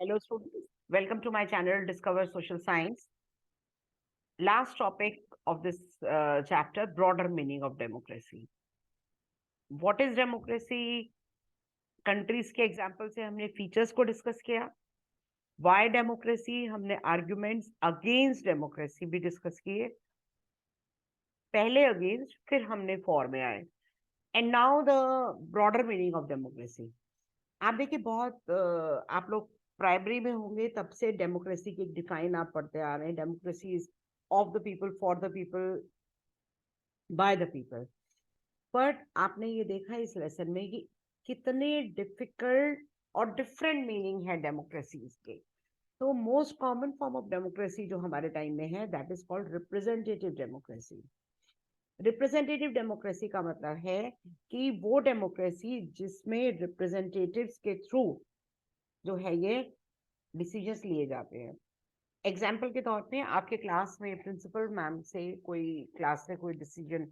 Hello students, welcome to my channel Discover Social Science. Last topic of this chapter, broader meaning of democracy. What is democracy? Countries के example से हमने features को discuss किया. Y democracy, हमने arguments against democracy भी discuss किए. पहले against, फिर हमने फॉर में आए. And now the broader meaning of democracy. आप देखिए, बहुत आप लोग प्राइमरी में होंगे तब से डेमोक्रेसी की डिफाइन आप पढ़ते आ रहे हैं. Democracy is of the people, for the people, by the people. But आपने ये देखा इस लेसन में कि कितने डिफिकल्ट और डिफरेंट मीनिंग है डेमोक्रेसीज के. तो most common form of democracy जो हमारे टाइम में है, that is called representative democracy. Representative democracy का मतलब है कि वो डेमोक्रेसी जिसमें रिप्रेजेंटेटिव्स के थ्रू जो है ये डिसीजंस लिए जाते हैं. एग्जाम्पल के तौर पे आपके क्लास में प्रिंसिपल मैम से कोई क्लास में कोई डिसीजन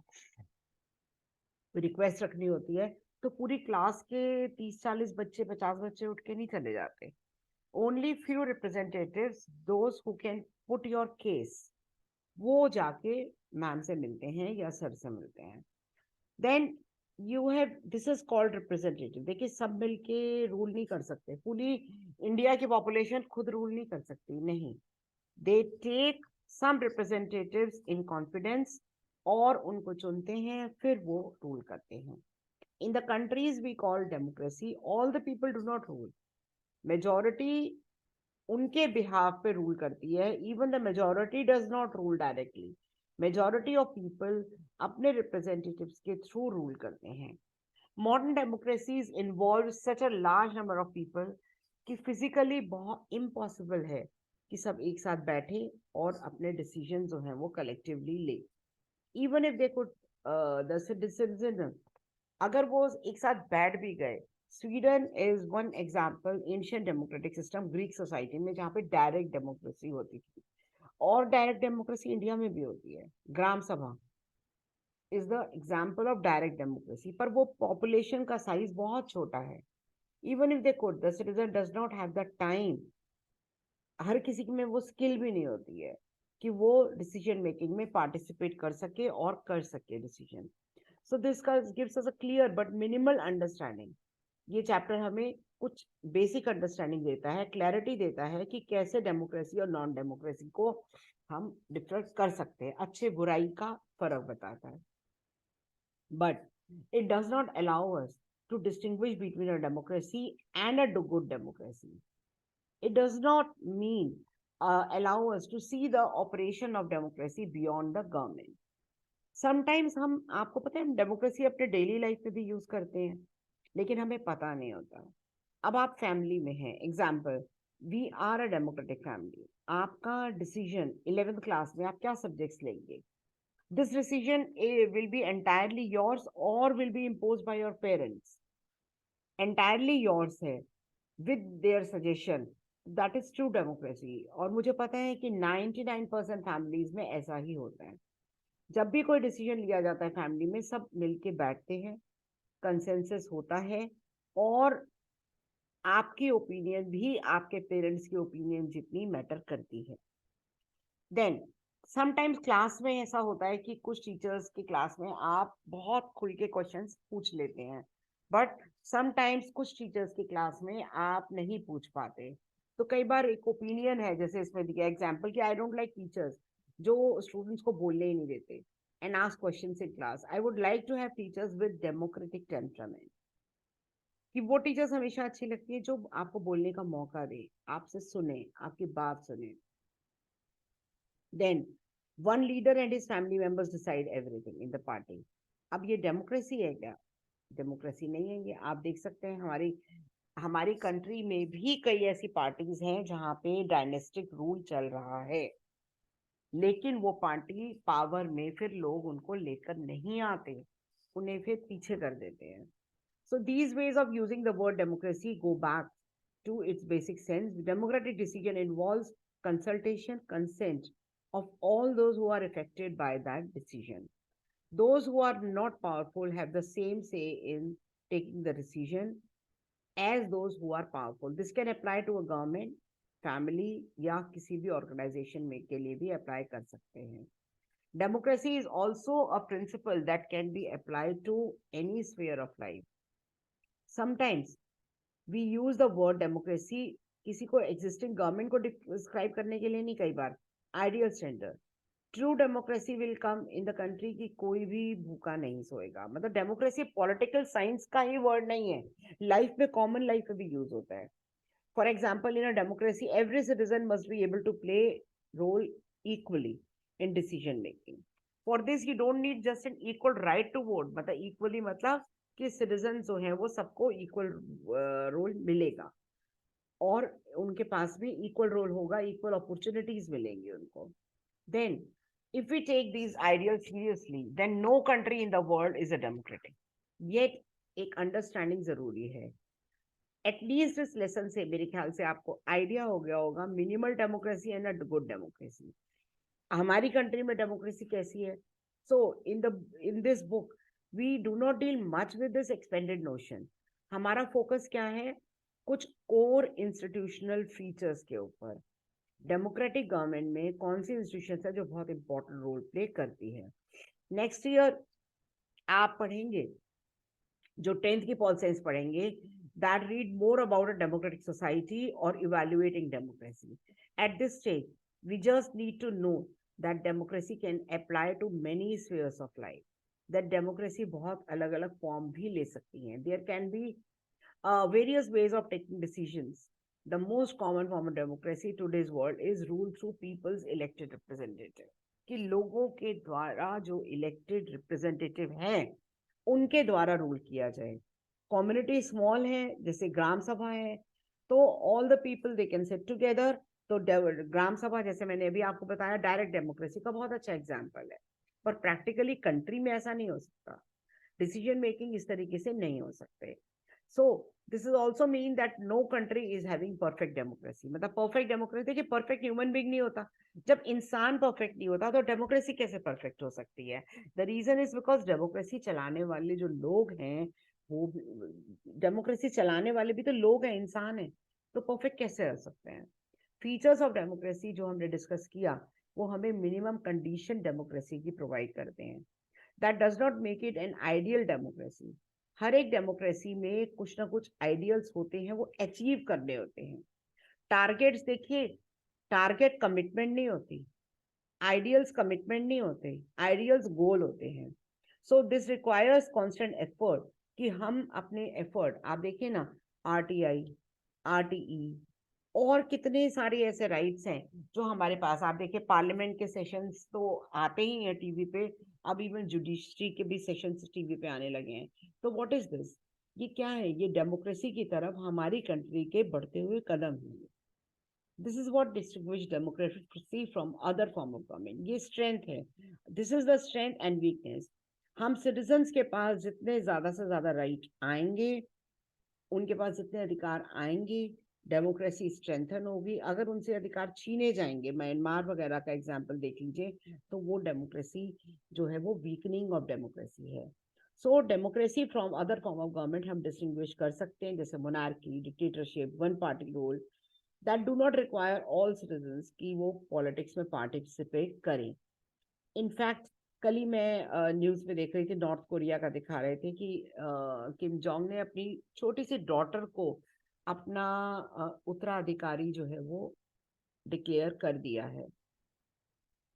रिक्वेस्ट रखनी होती है, तो पूरी क्लास के 30-40 बच्चे, 50 बच्चे उठ के नहीं चले जाते. Only few representatives, those who can put your case, वो जाके मैम से मिलते हैं या सर से मिलते हैं. Then you have, this is called representative. देखिए, सब मिलके रूल नहीं कर सकते. पूरी इंडिया की पॉपुलेशन खुद रूल नहीं कर सकती, नहीं. They take some representatives in confidence और उनको चुनते हैं, फिर वो रूल करते हैं. In the countries we call democracy, all the people do not rule. Majority उनके बिहाफ पे रूल करती है. Even the majority does not rule directly. Majority of people अपने रिप्रेजेंटेटिव्स के थ्रू रूल करते हैं. Modern democracies involve such a large number of people कि physically बहुत इम्पॉसिबल है कि सब एक साथ बैठे और अपने डिसीजन जो हैं वो कलेक्टिवली ले. Even if they could the citizen, अगर वो एक साथ बैठ भी गए. Sweden is one example, ancient democratic system, Greek society में, जहाँ पे डायरेक्ट डेमोक्रेसी होती थी. और डायरेक्ट डेमोक्रेसी इंडिया में भी होती है. Gram sabha is the example of direct democracy, पर वो पॉपुलेशन का साइज बहुत छोटा है. Even if they could, the citizen does not have the time. हर किसी में वो स्किल भी नहीं होती है कि वो डिसीजन मेकिंग में पार्टिसिपेट कर सके और कर सके decision. So this gives us a clear but minimal understanding. ये चैप्टर हमें कुछ बेसिक अंडरस्टैंडिंग देता है, क्लैरिटी देता है कि कैसे डेमोक्रेसी और नॉन डेमोक्रेसी को हम डिफरेंस कर सकते हैं, अच्छे बुराई का फर्क बताता है. But it does not allow us to distinguish between a democracy and a good democracy. It does not mean allow us to see the operation of democracy beyond the government. Sometimes हम, आपको पता है, हम democracy अपने daily life में भी use करते हैं, लेकिन हमें पता नहीं होता. अब आप फैमिली में हैं, example, we are a democratic family. आपका डिसीजन 11th क्लास में आप क्या सब्जेक्ट्स लेंगे, this decision will be entirely yours or will be imposed by your parents. entirely yours है, with their suggestion. that is true democracy. और मुझे पता है कि 99% फैमिलीज में ऐसा ही होता है. जब भी कोई डिसीजन लिया जाता है फैमिली में, सब मिलके बैठते हैं, कंसेंसस होता है, और आपकी ओपिनियन भी आपके पेरेंट्स की ओपिनियन जितनी मैटर करती है. देन समटाइम्स क्लास में ऐसा होता है कि कुछ टीचर्स की क्लास में आप बहुत खुल के क्वेश्चंस पूछ लेते हैं, बट समटाइम्स कुछ टीचर्स की क्लास में आप नहीं पूछ पाते. तो कई बार एक ओपिनियन है, जैसे इसमें दिया एग्जांपल, कि आई डोंट लाइक टीचर्स जो स्टूडेंट्स को बोलने ही नहीं देते and ask questions in class. I would like to have teachers with democratic temperament. कि वो टीचर्स हमेशा अच्छी लगती है जो आपको बोलने का मौका दे, आपसे सुने, आपकी बात सुने. Then one leader and his family members decide everything in the party. अब ये डेमोक्रेसी है क्या? डेमोक्रेसी नहीं है ये. आप देख सकते हैं हमारी हमारी कंट्री में भी कई ऐसी पार्टीज हैं जहां पे डायनेस्टिक रूल चल रहा है, लेकिन वो पार्टी पावर में, फिर लोग उनको लेकर नहीं आते, उन्हें फिर पीछे कर देते हैं. So these ways of using the word democracy go back to its basic sense. Democratic decision involves consultation, consent of all those who are affected by that decision. Those who are not powerful have the same say in taking the decision. as those who are powerful. This can apply to a government, family या किसी भी organization में के लिए भी apply कर सकते हैं. Democracy is also a principle that can be applied to any sphere of life. Sometimes we use the word democracy किसी को existing government को describe करने के लिए नहीं, कई बार ideal standard. True democracy will come in the country की कोई भी भूखा नहीं सोएगा. मतलब डेमोक्रेसी पॉलिटिकल साइंस का ही वर्ड नहीं है, लाइफ में, कॉमन लाइफ में भी यूज होता है. For example, in a democracy every citizen must be able to play role equally in decision making. For this you don't need just an equal right to vote. मतलब equally मतलब कि citizen जो है वो सबको equal role मिलेगा और उनके पास भी इक्वल रोल होगा, इक्वल अपॉर्चुनिटीज मिलेंगी उनको. Then, if we take these ideals seriously, then no country in the world is a democratic. Yet, एक अंडरस्टैंडिंग जरूरी है. एटलीस्ट इस लेसन से मेरे ख्याल से आपको आइडिया हो गया होगा minimal democracy and a good democracy. हमारी कंट्री में डेमोक्रेसी कैसी है? So in this book we do not deal much with this expanded notion. हमारा फोकस क्या है? कुछ कोर इंस्टीट्यूशनल फीचर्स के ऊपर. डेमोक्रेटिक गवर्नमेंट में कौन सी इंस्टीट्यूशन है जो बहुत इंपॉर्टेंट रोल प्ले करती है. नेक्स्ट ईयर आप पढ़ेंगे, जो 10th की पॉल साइंस पढ़ेंगे, that read more about a democratic society और evaluating democracy. At this stage we just need to know that democracy can apply to many spheres of life. That democracy बहुत अलग अलग form भी ले सकती है. There can be various ways of taking decisions. The most common form of democracy in today's world is rule through people's elected representative. कि लोगों के द्वारा जो elected representative हैं, उनके द्वारा रूल किया जाए. कम्युनिटी स्मॉल है, जैसे ग्राम सभा है, तो all the people they can sit together. तो ग्राम सभा, जैसे मैंने अभी आपको बताया, डायरेक्ट डेमोक्रेसी का बहुत अच्छा एग्जाम्पल है. पर प्रैक्टिकली कंट्री में ऐसा नहीं हो सकता. डिसीजन मेकिंग इस तरीके से नहीं हो सकते. So this is also mean that no country is having perfect democracy. मतलब perfect democracy, देखिए perfect human being नहीं होता. जब इंसान perfect नहीं होता तो democracy कैसे perfect हो सकती है? The reason is because democracy चलाने वाले जो लोग हैं, वो democracy चलाने वाले भी तो लोग हैं, इंसान हैं. तो perfect कैसे हो सकते हैं? फीचर्स ऑफ डेमोक्रेसी जो हमने डिस्कस किया, वो हमें मिनिमम कंडीशन डेमोक्रेसी की प्रोवाइड करते हैं. That does not make it an ideal democracy. हर एक डेमोक्रेसी में कुछ ना कुछ आइडियल्स होते हैं, वो अचीव करने होते हैं. टारगेट्स देखिए, टारगेट कमिटमेंट नहीं होती, आइडियल्स कमिटमेंट नहीं होते, आइडियल्स गोल होते हैं. So this requires constant effort कि हम अपने एफर्ट, आप देखिए ना, आरटीआई, आरटीई और कितने सारे ऐसे राइट्स हैं जो हमारे पास. आप देखिए पार्लियामेंट के सेशंस तो आते ही हैं टीवी पे, अब इवन जुडिशरी के भी सेशंस टीवी पे आने लगे हैं. तो व्हाट इज दिस? ये क्या है? ये डेमोक्रेसी की तरफ हमारी कंट्री के बढ़ते हुए कदम हैं. This is what distinguish democracy from other form of government. ये स्ट्रेंथ है. This is the strength and weakness. हम सिटीजन्स के पास जितने ज्यादा से ज्यादा राइट आएंगे, उनके पास जितने अधिकार आएंगे, डेमोक्रेसी स्ट्रेंथन होगी. अगर उनसे अधिकार छीने जाएंगे, म्यांमार वगैरह का एग्जांपल देख लीजिए, तो वो डेमोक्रेसी जो है वो वीकनिंग ऑफ डेमोक्रेसी है. So democracy from other form of government हम डिस्टिंग्विश कर सकते हैं, जैसे monarchy, dictatorship, one party rule, that do not require all citizens कि वो पॉलिटिक्स में पार्टिसिपेट करें. इनफैक्ट कल ही मैं न्यूज में देख रही थी, नॉर्थ कोरिया का दिखा रहे थे कि किम जोंग ने अपनी छोटी सी डॉटर को अपना उत्तराधिकारी जो है वो डिक्लेयर कर दिया है.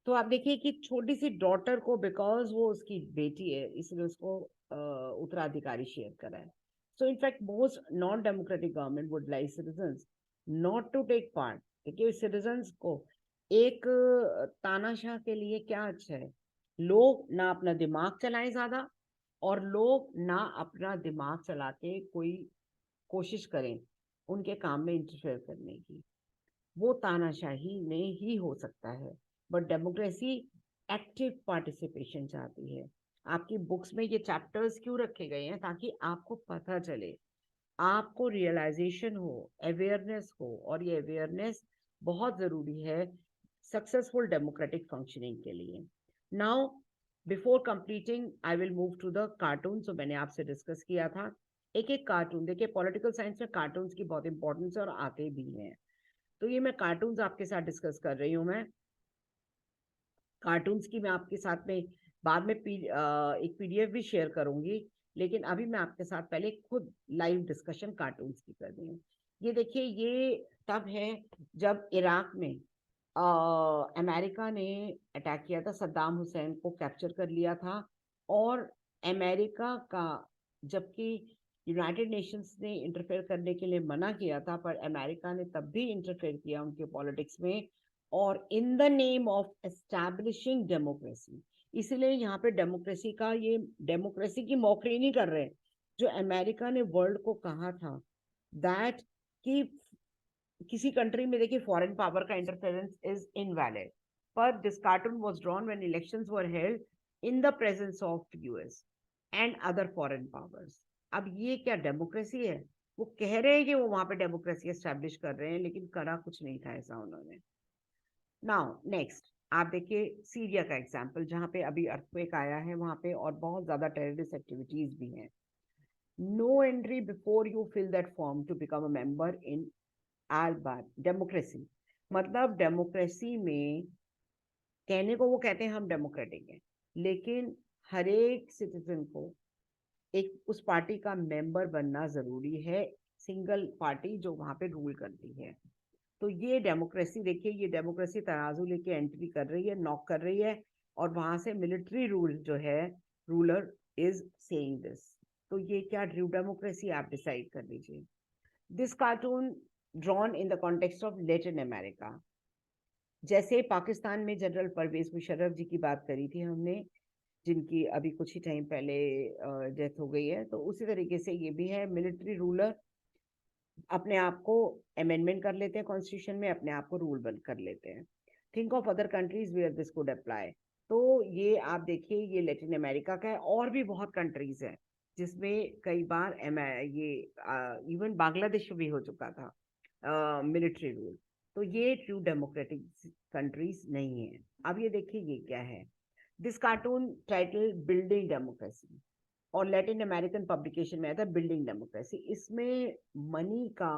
तो आप देखिए कि छोटी सी डॉटर को, बिकॉज वो उसकी बेटी है, इसलिए उसको उत्तराधिकारी शेयर करा है. So in fact most non democratic government would like citizens not to take part. देखिए सिटीजन्स को एक तानाशाह के लिए क्या अच्छा है? लोग ना अपना दिमाग चलाएं ज्यादा, और लोग ना अपना दिमाग चला के कोई कोशिश करें उनके काम में इंटरफेयर करने की. वो तानाशाही में ही हो सकता है. बट डेमोक्रेसी एक्टिव पार्टिसिपेशन चाहती है. आपकी बुक्स में ये चैप्टर्स क्यों रखे गए हैं? ताकि आपको पता चले, आपको रियलाइजेशन हो, अवेयरनेस हो. और ये अवेयरनेस बहुत जरूरी है सक्सेसफुल डेमोक्रेटिक फंक्शनिंग के लिए. Now before completing I will move to the cartoon. So मैंने आपसे डिस्कस किया था एक एक कार्टून देखिए, पॉलिटिकल साइंस में कार्टून्स की बहुत इंपॉर्टेंस है और आते भी हैं। तो ये मैं कार्टून्स आपके साथ डिस्कस कर रही हूँ। मैं कार्टून्स की मैं आपके साथ में बाद में एक पीडीएफ भी शेयर करूंगी, लेकिन अभी मैं आपके साथ पहले खुद लाइव डिस्कशन कार्टून्स की कर रही हूँ। ये देखिए, ये तब है जब इराक में अमेरिका ने अटैक किया था, सद्दाम हुसैन को कैप्चर कर लिया था, और अमेरिका का, जबकि यूनाइटेड नेशंस ने इंटरफेयर करने के लिए मना किया था, पर अमेरिका ने तब भी इंटरफेयर किया उनके पॉलिटिक्स में, और in the name of establishing democracy. इसीलिए यहाँ पे डेमोक्रेसी का, ये डेमोक्रेसी की मौखरी नहीं कर रहे, जो अमेरिका ने वर्ल्ड को कहा था दैट कि किसी कंट्री में देखिए फॉरेन पावर का इंटरफेरेंस इज इनवैलिड, पर this cartoon was drawn when elections were held in the presence of US and other foreign powers. अब ये क्या डेमोक्रेसी है? वो कह रहे हैं कि वो वहां पे डेमोक्रेसी एस्टेब्लिश कर रहे हैं, लेकिन करा कुछ नहीं था ऐसा उन्होंने। नाउ नेक्स्ट आप देखिए सीरिया का एग्जाम्पल, जहाँ पे अभी अर्थक्वेक आया है वहां पे, और बहुत ज्यादा टेररिस्ट एक्टिविटीज भी हैं। No entry before you fill that form to become a member in आलबार डेमोक्रेसी। मतलब डेमोक्रेसी में कहने को वो कहते हैं हम डेमोक्रेटिक हैं, लेकिन हर एक सिटीजन को एक उस पार्टी का मेंबर बनना जरूरी है, सिंगल पार्टी जो वहां पे रूल करती है। तो ये डेमोक्रेसी देखिए, ये डेमोक्रेसी तराजू लेके एंट्री कर रही है, नॉक कर रही है, और वहां से मिलिट्री रूल जो है, रूलर इज सेइंग दिस। तो ये क्या ट्रू डेमोक्रेसी, आप डिसाइड कर लीजिए। This cartoon drawn in the context of Latin America. जैसे पाकिस्तान में जनरल परवेज मुशर्रफ जी की बात करी थी हमने, जिनकी अभी कुछ ही टाइम पहले डेथ हो गई है, तो उसी तरीके से ये भी है, मिलिट्री रूलर अपने आप को अमेंडमेंट कर लेते हैं कॉन्स्टिट्यूशन में, अपने आप को रूल बंद कर लेते हैं। Think of other countries where this could apply. तो ये आप देखिए, ये लैटिन अमेरिका का है, और भी बहुत कंट्रीज है जिसमें कई बार ये इवन बांग्लादेश भी हो चुका था मिलिट्री रूल। तो ये ट्रू डेमोक्रेटिक कंट्रीज नहीं है। अब ये देखिए, ये क्या है, this cartoon title building democracy, और लैटिन अमेरिकन पब्लिकेशन में आया था बिल्डिंग डेमोक्रेसी। इसमें मनी का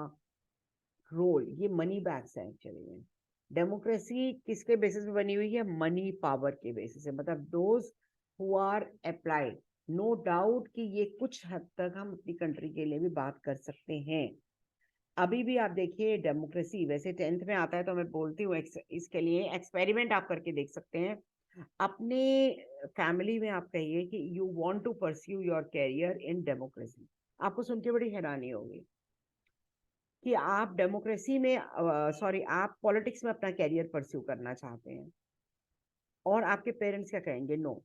रोल, ये मनी बैग्स है एक्चुअली में। डेमोक्रेसी किसके बेसिस पे बनी हुई है? मनी पावर के बेसिस से, मतलब those who are applied. No doubt कि ये कुछ हद तक हम अपनी कंट्री के लिए भी बात कर सकते हैं। अभी भी आप देखिए डेमोक्रेसी, वैसे 10th में आता है तो मैं बोलती हूँ इसके लिए एक्सपेरिमेंट आप करके देख सकते हैं अपने फैमिली में। आप कहिए कि you want to pursue your career in democracy, आपको सुन के बड़ी हैरानी होगी कि आप डेमोक्रेसी में, सॉरी, आप पॉलिटिक्स में अपना कैरियर परस्यू करना चाहते हैं, और आपके पेरेंट्स क्या कहेंगे? नो।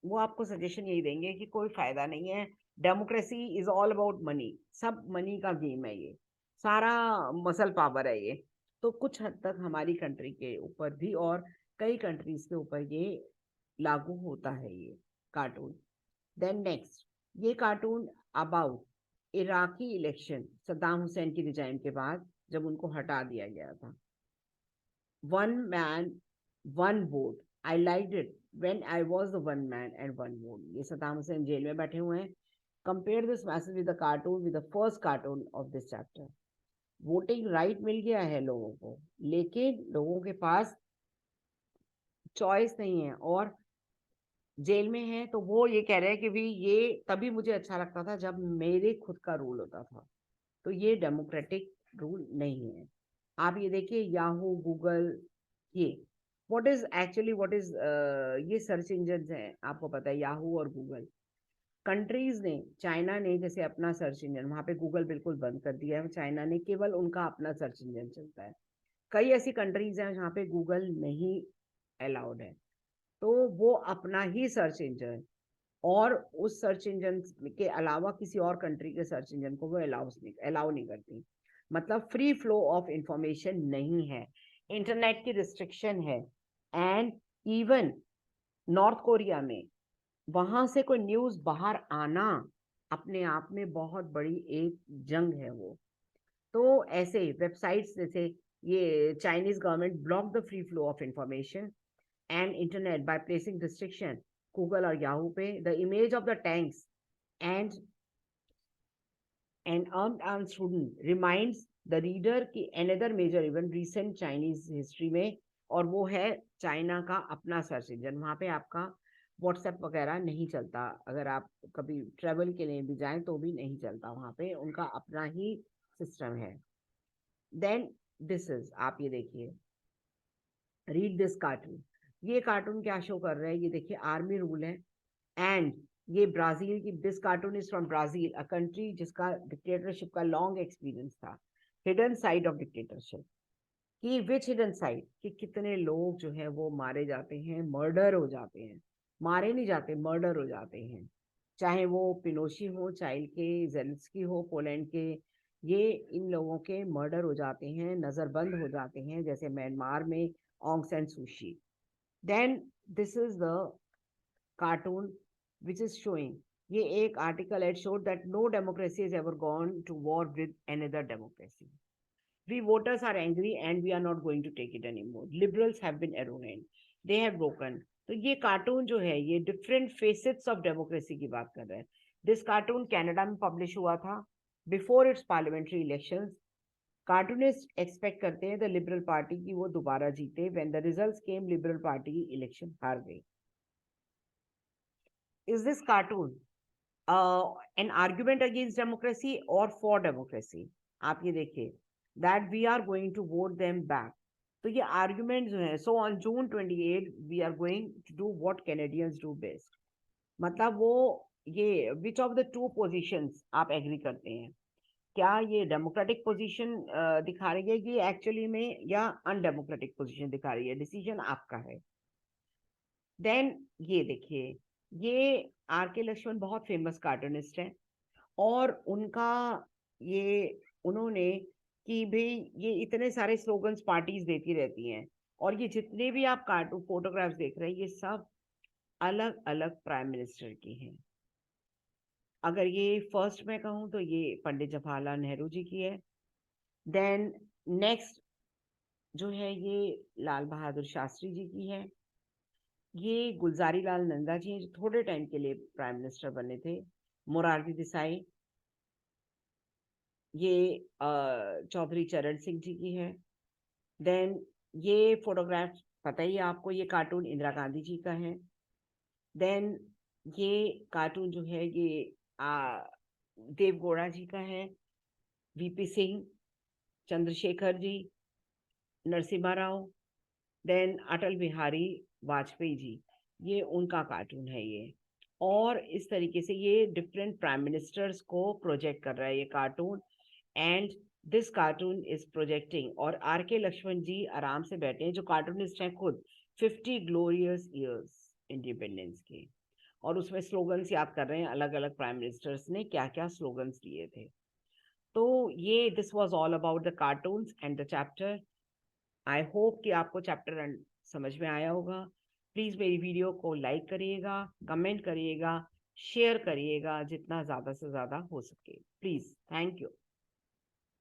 वो आपको सजेशन यही देंगे कि कोई फायदा नहीं है, democracy is all about money, सब मनी का गेम है, ये सारा मसल पावर है ये। तो कुछ हद तक हमारी कंट्री के ऊपर भी, और कई कंट्रीज के ऊपर ये लागू होता है ये कार्टून। देन नेक्स्ट, ये cartoon about Iraqi election, Saddam Hussain की रिजाइन के बाद जब उनको हटा दिया गया था। One man one vote, I like it when I was the one man and one vote. ये सद्दाम हुसैन जेल में बैठे हुए हैं। Compare this message with the cartoon, with the first cartoon of this chapter. Voting right मिल गया है लोगों को, लेकिन लोगों के पास चॉइस नहीं है, और जेल में है। तो वो ये कह रहे हैं कि भी ये तभी मुझे अच्छा लगता था जब मेरे खुद का रूल होता था। तो ये डेमोक्रेटिक रूल नहीं है। आप ये देखिए, याहू, गूगल, ये व्हाट इज ये सर्च इंजन हैं, आपको पता है, याहू और गूगल। कंट्रीज ने, चाइना ने जैसे अपना सर्च इंजन, वहां पे गूगल बिल्कुल बंद कर दिया है, चाइना ने केवल उनका अपना सर्च इंजन चलता है। कई ऐसी कंट्रीज हैं जहाँ पे गूगल नहीं अलाउड है, तो वो अपना ही सर्च इंजन, और उस सर्च इंजन के अलावा किसी और कंट्री के सर्च इंजन को वो अलाउ नहीं करती। मतलब फ्री फ्लो ऑफ इंफॉर्मेशन नहीं है, इंटरनेट की रिस्ट्रिक्शन है। एंड इवन नॉर्थ कोरिया में, वहां से कोई न्यूज बाहर आना अपने आप में बहुत बड़ी एक जंग है वो। तो ऐसे वेबसाइट्स जैसे, ये Chinese government block the free flow of information and internet by placing restriction. Google और याहू पे the image of the tanks and and armed student reminds the reader कि another major event recent Chinese history में, और वो है China का अपना search engine. वहाँ पे आपका व्हाट्सएप वगैरह नहीं चलता, अगर आप कभी ट्रेवल के लिए भी जाएं तो भी नहीं चलता, वहाँ पे उनका अपना ही सिस्टम है। देन दिस इज, आप ये देखिए, रीड दिस कार्टून। ये कार्टून क्या शो कर रहा है, ये देखिए आर्मी रूल है, एंड ये ब्राजील की, this cartoon is from Brazil, a country जिसका डिक्टेटरशिप का लॉन्ग एक्सपीरियंस था। हिडन साइड ऑफ डिक्टेटरशिप कि विच हिडन साइड, कि कितने लोग जो है वो मारे जाते हैं, मर्डर हो जाते हैं, मारे नहीं जाते, मर्डर हो जाते हैं, चाहे वो पिनोशी हो, चाइल्ड के जेलेंस्की हो, पोलैंड के, ये इन लोगों के मर्डर हो जाते हैं, नजरबंद हो जाते हैं, जैसे म्यांमार में Aung San Suu Kyi. Then this is the cartoon which is showing, ये एक article it showed that no democracy has ever gone to war with another democracy. We voters are angry and we are not going to take it anymore. Liberals have been arrogant. They have broken. तो ये cartoon जो है ये different facets of democracy की बात कर रहा है। दिस कार्टून कनाडा में पब्लिश हुआ था before it's parliamentary elections. Cartoonist expect करते हैं द लिबरल पार्टी की वो दोबारा जीते। When the results came, liberal party की इलेक्शन हार गई। Is this cartoon an argument against democracy or for democracy? आप ये देखिए, that we are going to vote them back. तो ये argument जो है, so on June 28 we are going to do what Canadians do best. मतलब वो ये which of the two positions आप agree करते हैं? क्या ये डेमोक्रेटिक पोजीशन दिखा रही है कि एक्चुअली में, या अनडेमोक्रेटिक पोजीशन दिखा रही है? डिसीजन आपका है। देन ये देखिए, ये आर के लक्ष्मण बहुत फेमस कार्टूनिस्ट हैं, और उनका ये उन्होंने कि भाई ये इतने सारे स्लोगन्स पार्टीज देती रहती हैं, और ये जितने भी आप कार्टून फोटोग्राफ्स देख रहे हैं ये सब अलग अलग प्राइम मिनिस्टर की हैं। अगर ये फर्स्ट में कहूँ तो ये पंडित जवाहरलाल नेहरू जी की है। देन नेक्स्ट जो है ये लाल बहादुर शास्त्री जी की है। ये गुलजारी लाल नंदा जी हैं जो थोड़े टाइम के लिए प्राइम मिनिस्टर बने थे। मोरारजी देसाई, ये चौधरी चरण सिंह जी की है। देन ये फोटोग्राफ पता ही है आपको, ये कार्टून इंदिरा गांधी जी का है। देन ये कार्टून जो है ये देव गौड़ा जी का है, वीपी सिंह, चंद्रशेखर जी, नरसिम्हा राव, देन अटल बिहारी वाजपेयी जी, ये उनका कार्टून है ये। और इस तरीके से ये डिफरेंट प्राइम मिनिस्टर्स को प्रोजेक्ट कर रहा है ये cartoon, and this cartoon is projecting. और आर के लक्ष्मण जी आराम से बैठे हैं, जो कार्टूनिस्ट हैं खुद, 50 ग्लोरियस ईयर्स इंडिपेंडेंस के, और उसमें स्लोगन्स याद कर रहे हैं अलग अलग प्राइम मिनिस्टर्स ने क्या क्या स्लोगन्स दिए थे। तो ये this was all about the cartoons and the chapter. I hope कि आपको चैप्टर समझ में आया होगा। प्लीज़ मेरी वीडियो को लाइक करिएगा, कमेंट करिएगा, शेयर करिएगा जितना ज़्यादा से ज़्यादा हो सके, प्लीज़। Thank you.